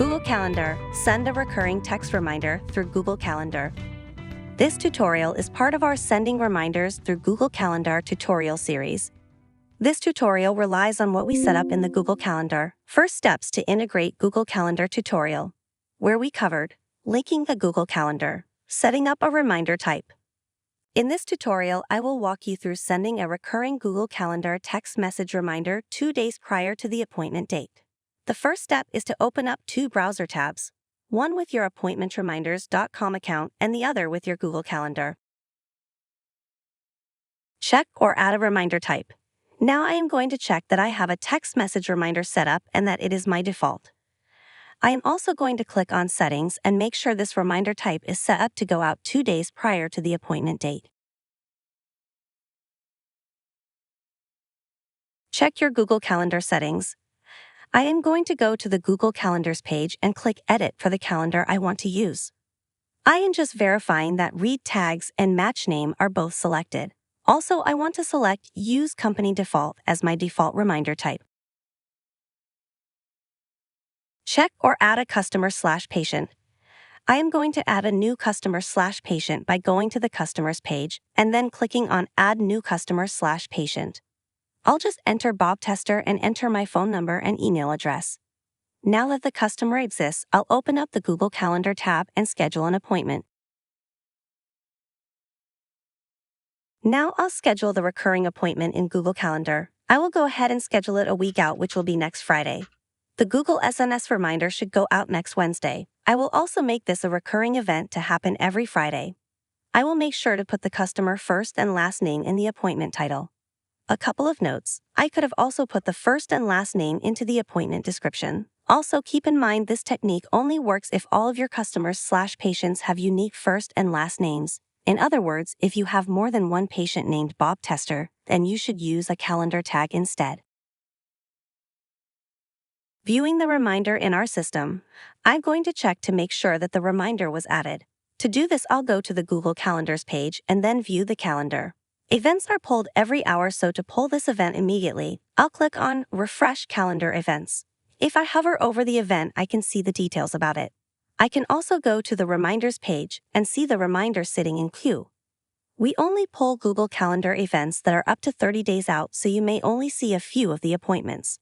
Google Calendar. Send a recurring text reminder through Google Calendar. This tutorial is part of our Sending Reminders through Google Calendar tutorial series. This tutorial relies on what we set up in the Google Calendar. First steps to integrate Google Calendar tutorial, where we covered linking the Google Calendar, setting up a reminder type. In this tutorial, I will walk you through sending a recurring Google Calendar text message reminder 2 days prior to the appointment date. The first step is to open up 2 browser tabs, one with your AppointmentReminders.com account and the other with your Google Calendar. Check or add a reminder type. Now I am going to check that I have a text message reminder set up and that it is my default. I am also going to click on Settings and make sure this reminder type is set up to go out 2 days prior to the appointment date. Check your Google Calendar settings. I am going to go to the Google Calendars page and click Edit for the calendar I want to use. I am just verifying that Read Tags and Match Name are both selected. Also, I want to select Use Company Default as my default reminder type. Check or add a customer/patient. I am going to add a new customer/patient by going to the Customers page and then clicking on Add New Customer/patient. I'll just enter Bob Tester and enter my phone number and email address. Now that the customer exists, I'll open up the Google Calendar tab and schedule an appointment. Now I'll schedule the recurring appointment in Google Calendar. I will go ahead and schedule it a week out, which will be next Friday. The Google SNS reminder should go out next Wednesday. I will also make this a recurring event to happen every Friday. I will make sure to put the customer first and last name in the appointment title. A couple of notes. I could have also put the first and last name into the appointment description. Also, keep in mind this technique only works if all of your customers/patients have unique first and last names. In other words, if you have more than one patient named Bob Tester, then you should use a calendar tag instead. Viewing the reminder in our system, I'm going to check to make sure that the reminder was added. To do this, I'll go to the Google Calendars page and then view the calendar. Events are pulled every hour, so to pull this event immediately, I'll click on Refresh Calendar Events. If I hover over the event, I can see the details about it. I can also go to the Reminders page and see the reminder sitting in queue. We only pull Google Calendar events that are up to 30 days out, so you may only see a few of the appointments.